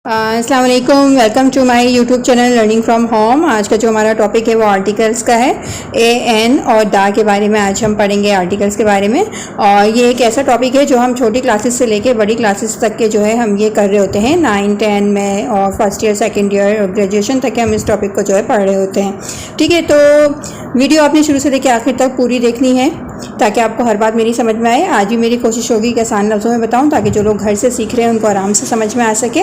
अस्सलाम वालेकुम, welcome to my YouTube channel learning from home. आज का जो हमारा टॉपिक है वो आर्टिकल्स का है। ए एन और दा के बारे में आज हम पढ़ेंगे, आर्टिकल्स के बारे में। और ये एक ऐसा टॉपिक है जो हम छोटी क्लासेस से लेके बड़ी क्लासेस तक के जो है हम ये कर रहे होते हैं, 9, 10 में और फर्स्ट ईयर, सेकेंड ईयर और ग्रेजुएशन तक के हम इस टॉपिक को जो है पढ़ रहे होते हैं। ठीक है, तो वीडियो आपने शुरू से लेकर आखिर तक पूरी देखनी है ताकि आपको हर बात मेरी समझ में आए। आज भी मेरी कोशिश होगी कि आसान लफ्ज़ों में बताऊं ताकि जो लोग घर से सीख रहे हैं उनको आराम से समझ में आ सके।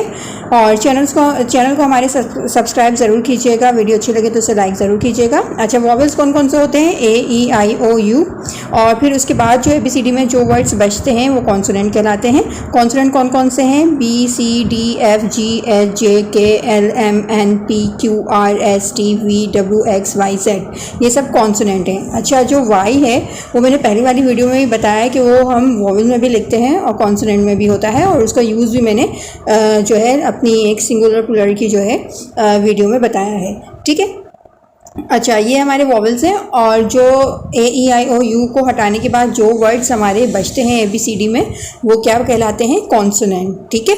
और चैनल को हमारे सब्सक्राइब ज़रूर कीजिएगा, वीडियो अच्छी लगे तो उसे लाइक ज़रूर कीजिएगा। अच्छा, वॉवल्स कौन कौन से होते हैं? ए, ई, आई, ओ, यू। और फिर उसके बाद जो ABCD में जो वर्ड्स बचते हैं वो कॉन्सोनेंट कहलाते हैं। कॉन्सोनेंट कौन कौन से हैं? B, C, D, F, G, H, J, K, L, M, N, P, Q, R, S, T, V, W, X, Y, Z, ये सब कॉन्सोनेंट हैं। अच्छा, जो Y है वो मैंने पहली वाली वीडियो में भी बताया कि वो हम वॉवल में भी लिखते हैं और कॉन्सोनेंट में भी होता है, और उसका यूज़ भी मैंने जो है अपनी एक सिंगुलर प्लूरल की जो है वीडियो में बताया है। ठीक है। अच्छा, ये हमारे वॉवल्स हैं, और जो A, E, I, O, U को हटाने के बाद जो वर्ड्स हमारे बचते हैं ABCD में वो क्या कहलाते हैं? कॉन्सोनेंट। ठीक है,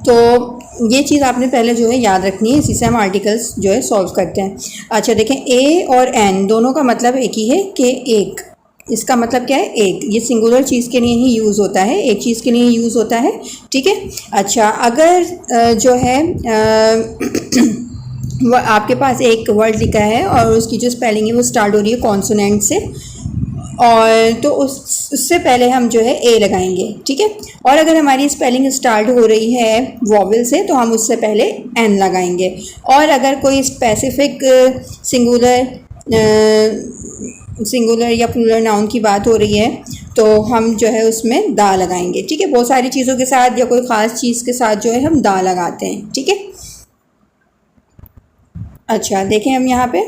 तो ये चीज़ आपने पहले जो है याद रखनी है, इसी से हम आर्टिकल्स जो है सॉल्व करते हैं। अच्छा देखें, A और N दोनों का मतलब एक ही है कि एक। इसका मतलब क्या है? एक। ये सिंगुलर चीज़ के लिए ही यूज़ होता है, एक चीज़ के लिए यूज़ होता है। ठीक है। अच्छा, अगर जो है वो आपके पास एक वर्ड लिखा है और उसकी जो स्पेलिंग है वो स्टार्ट हो रही है कॉन्सोनेंट से, और तो उससे पहले हम जो है ए लगाएंगे। ठीक है। और अगर हमारी स्पेलिंग स्टार्ट हो रही है वॉवल से तो हम उससे पहले एन लगाएंगे। और अगर कोई स्पेसिफिक सिंगुलर या प्लूरल नाउन की बात हो रही है तो हम जो है उसमें दा लगाएंगे। ठीक है। बहुत सारी चीज़ों के साथ या कोई ख़ास चीज़ के साथ जो है हम दा लगाते हैं। ठीक है। अच्छा देखें, हम यहाँ पे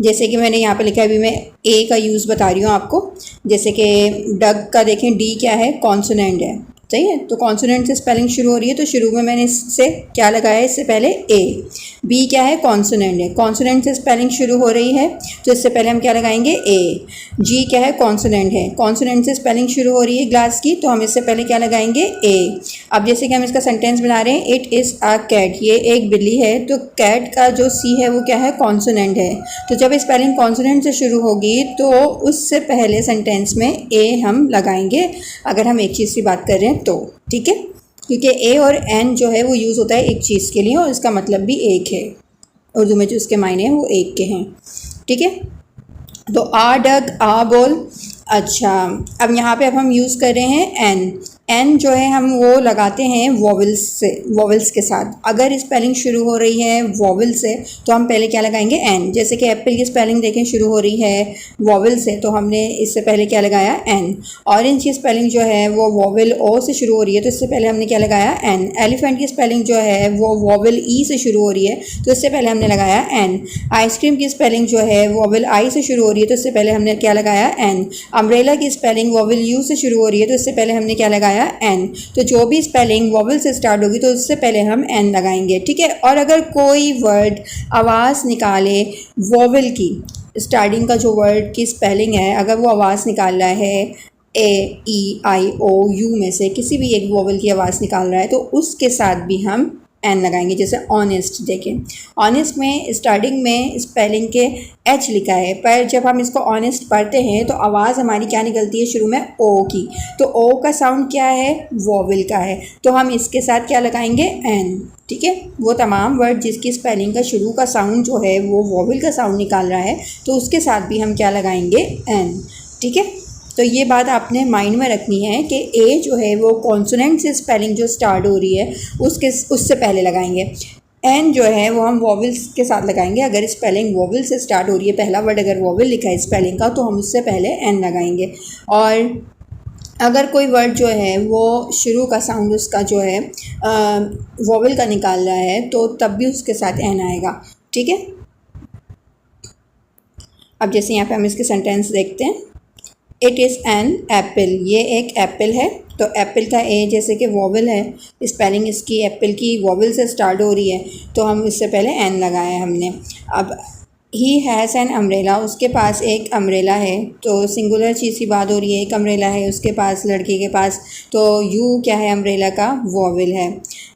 जैसे कि मैंने यहाँ पे लिखा है, अभी मैं ए का यूज़ बता रही हूँ आपको। जैसे कि डग का देखें, डी क्या है? कॉन्सोनेंट है। सही है, तो कॉन्सोनेंट से स्पेलिंग शुरू हो रही है तो शुरू में मैंने इससे क्या लगाया है? इससे पहले ए। बी क्या है? कॉन्सोनेंट है। कॉन्सोनेंट से स्पेलिंग शुरू हो रही है तो इससे पहले हम क्या लगाएंगे? ए। जी क्या है? कॉन्सोनेंट है। कॉन्सोनेंट से स्पेलिंग शुरू हो रही है ग्लास की, तो हम इससे पहले क्या लगाएंगे? ए। अब जैसे कि हम इसका सेंटेंस बना रहे हैं, इट इज़ अ कैट, ये एक बिल्ली है, तो कैट का जो सी है वो क्या है? कॉन्सोनेंट है। तो जब स्पेलिंग कॉन्सोनेंट से शुरू होगी तो उससे पहले सेंटेंस में ए हम लगाएंगे, अगर हम एक चीज़ की बात कर रहे हैं तो। ठीक है, क्योंकि ए और एन जो है वो यूज़ होता है एक चीज़ के लिए और इसका मतलब भी एक है। उर्दू में जो इसके मायने हैं वो एक के हैं। ठीक है, तो आ डग, आ बॉल। अच्छा, अब यहाँ पे अब हम यूज़ कर रहे हैं एन। एन जो है हम वो लगाते हैं वॉवल्स से, वॉवल्स के साथ। अगर स्पेलिंग शुरू हो रही है वॉवल से तो हम पहले क्या लगाएंगे? एन। जैसे कि एप्पल की स्पेलिंग देखें शुरू हो रही है वॉवल से तो हमने इससे पहले क्या लगाया? एन। ऑरेंज की स्पेलिंग जो है वो वॉवल ओ से शुरू हो रही है तो इससे पहले हमने क्या लगाया? एन। एलिफेंट की स्पेलिंग जो है वो वॉवल ई से शुरू हो रही है तो इससे पहले हमने लगाया एन। आइसक्रीम की स्पेलिंग जो है वॉवल आई से शुरू हो रही है तो इससे पहले हमने क्या लगाया? एन। अम्ब्रेला की स्पेलिंग वॉवल यू से शुरू हो रही है तो इससे पहले हमने क्या लगाया? एन। तो जो भी स्पेलिंग वॉवल से स्टार्ट होगी तो उससे पहले हम एन लगाएंगे। ठीक है। और अगर कोई वर्ड आवाज़ निकाले वॉवल की, स्टार्टिंग का जो वर्ड की स्पेलिंग है अगर वो आवाज़ निकाल रहा है ए, ई, आई, ओ, यू में से किसी भी एक वॉवल की आवाज़ निकाल रहा है तो उसके साथ भी हम एन लगाएंगे। जैसे ऑनेस्ट देखें, ऑनेस्ट में स्टार्टिंग में स्पेलिंग के एच लिखा है, पर जब हम इसको ऑनेस्ट पढ़ते हैं तो आवाज़ हमारी क्या निकलती है? शुरू में ओ की। तो ओ का साउंड क्या है? वॉवल का है, तो हम इसके साथ क्या लगाएंगे? एन। ठीक है, वो तमाम वर्ड जिसकी स्पेलिंग का शुरू का साउंड जो है वो वॉवल का साउंड निकाल रहा है तो उसके साथ भी हम क्या लगाएंगे? एन। ठीक है, तो ये बात आपने माइंड में रखनी है कि ए जो है वो कॉन्सोनेंट से स्पेलिंग जो स्टार्ट हो रही है उससे पहले लगाएंगे। एन जो है वो हम वॉवल्स के साथ लगाएंगे। अगर स्पेलिंग वॉवल से स्टार्ट हो रही है, पहला वर्ड अगर वॉवल लिखा है स्पेलिंग का, तो हम उससे पहले एन लगाएंगे। और अगर कोई वर्ड जो है वो शुरू का साउंड उसका जो है वॉवल का निकाल रहा है तो तब भी उसके साथ एन आएगा। ठीक है, अब जैसे यहाँ पे हम इसके सेंटेंस देखते हैं, इट इज़ एन एप्पल, ये एक एप्पल है। तो एप्पल का ए जैसे कि वॉवल है, स्पेलिंग इसकी एप्पल की वॉवल से स्टार्ट हो रही है तो हम इससे पहले एन लगाया हमने। अब ही हैज़ एन अम्ब्रेला, उसके पास एक अम्ब्रेला है। तो सिंगुलर चीज़ की बात हो रही है, एक अम्ब्रेला है उसके पास, लड़की के पास। तो यू क्या है, अम्ब्रेला का वॉवल है।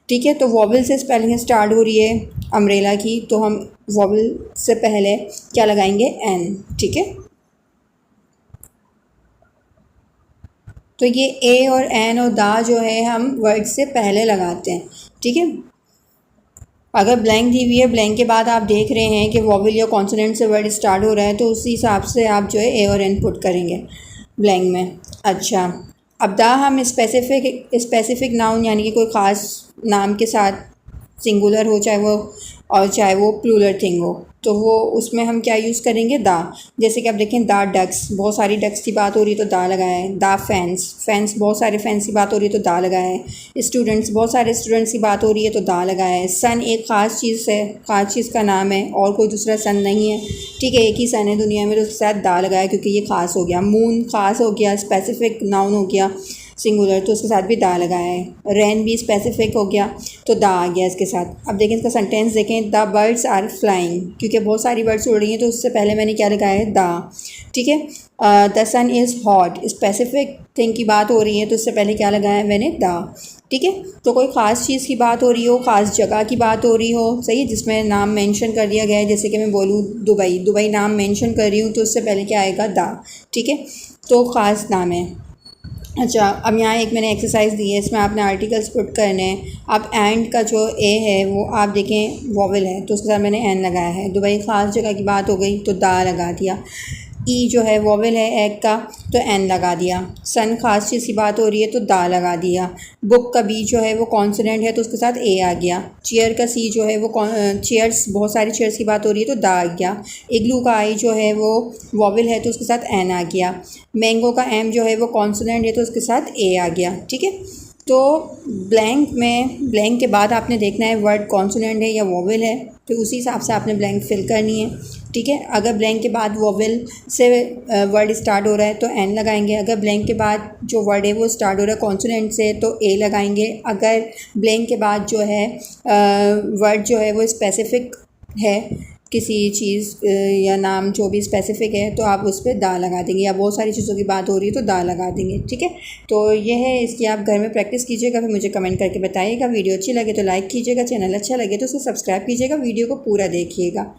ठीक है, तो वॉवल से स्पेलिंग स्टार्ट हो रही है अम्ब्रेला की, तो हम वॉवल से पहले क्या लगाएंगे, एन। ठीक है, तो ये ए और एन और दा जो है हम वर्ड से पहले लगाते हैं। ठीक है, अगर ब्लैंक दी हुई है, ब्लैंक के बाद आप देख रहे हैं कि वॉवल या कॉन्सोनेंट से वर्ड स्टार्ट हो रहा है, तो उसी हिसाब से आप जो है ए और एन पुट करेंगे ब्लैंक में। अच्छा, अब दा हम स्पेसिफिक नाउन यानी कि कोई ख़ास नाम के साथ सिंगुलर हो चाहे वो प्लूरल थिंग हो, तो वो उसमें हम क्या यूज़ करेंगे, दा। जैसे कि आप देखें, दा डक्स, बहुत सारी डक्स की बात हो रही है तो दा लगाया है। दा फैंस बहुत सारे फैंस की बात हो रही है तो दा लगाया है। स्टूडेंट्स, बहुत सारे स्टूडेंट्स की बात हो रही है तो दा लगाया है। सन एक ख़ास चीज़ है, ख़ास चीज़ का नाम है और कोई दूसरा सन नहीं है। ठीक है, एक ही सन है दुनिया में, तो उसके साथ दा लगाया क्योंकि ये ख़ास हो गया। मून ख़ास हो गया, स्पेसिफिक नाउन हो गया सिंगुलर, तो उसके साथ भी दा लगाया है। रेन भी स्पेसिफिक हो गया तो दा आ गया इसके साथ। अब देखें इसका सेंटेंस देखें, द बर्ड्स आर फ्लाइंग, क्योंकि बहुत सारी बर्ड्स उड़ रही हैं तो उससे पहले मैंने क्या लगाया है, दा। ठीक है, the sun is hot, specific thing की बात हो रही है तो उससे पहले क्या लगाया है मैंने, दा। ठीक है, तो कोई ख़ास चीज़ की बात हो रही हो, ख़ास जगह की बात हो रही हो, सही है, जिसमें नाम मेंशन कर दिया गया है। जैसे कि मैं बोलूँ दुबई नाम मेंशन कर रही हूँ तो उससे पहले क्या आएगा, दा। ठीक है, तो ख़ास नाम है। अच्छा, अब यहाँ एक मैंने एक्सरसाइज दी है, इसमें आपने आर्टिकल्स पुट करने हैं। अब एंड का जो ए है वो आप देखें वॉवल है तो उसके साथ मैंने एन लगाया है। दुबई ख़ास जगह की बात हो गई तो दा लगा दिया। ई जो है वॉवल है एग का, तो एन लगा दिया। सन ख़ास चीज़ की बात हो रही है तो दा लगा दिया। बुक का बी जो है वो कॉन्सोनेंट है तो उसके साथ ए आ गया। चेयर का सी जो है वो चेयर्स, बहुत सारी चेयर्स की बात हो रही है तो दा आ गया। इग्लू का आई जो है वो वॉवल है तो उसके साथ एन आ गया। मैंगो का एम जो है वो कॉन्सोनेंट है तो उसके साथ ए आ गया। ठीक है, तो ब्लैंक के बाद आपने देखना है वर्ड कॉन्सोनेंट है या वॉवल है, फिर उसी हिसाब से आपने ब्लैंक फिल करनी है। ठीक है, अगर ब्लैंक के बाद वॉवल से वर्ड स्टार्ट हो रहा है तो एन लगाएंगे। अगर ब्लैंक के बाद जो वर्ड है वो स्टार्ट हो रहा है कॉन्सोनेंट से तो ए लगाएंगे। अगर ब्लैंक के बाद जो है वर्ड जो है वो स्पेसिफिक है, किसी चीज़ या नाम जो भी स्पेसिफिक है तो आप उस पर दा लगा देंगे, या बहुत सारी चीज़ों की बात हो रही है तो दा लगा देंगे। ठीक है, तो ये है, इसकी आप घर में प्रैक्टिस कीजिएगा, फिर मुझे कमेंट करके बताइएगा। वीडियो अच्छी लगे तो लाइक कीजिएगा, चैनल अच्छा लगे तो उसे सब्सक्राइब कीजिएगा, वीडियो को पूरा देखिएगा।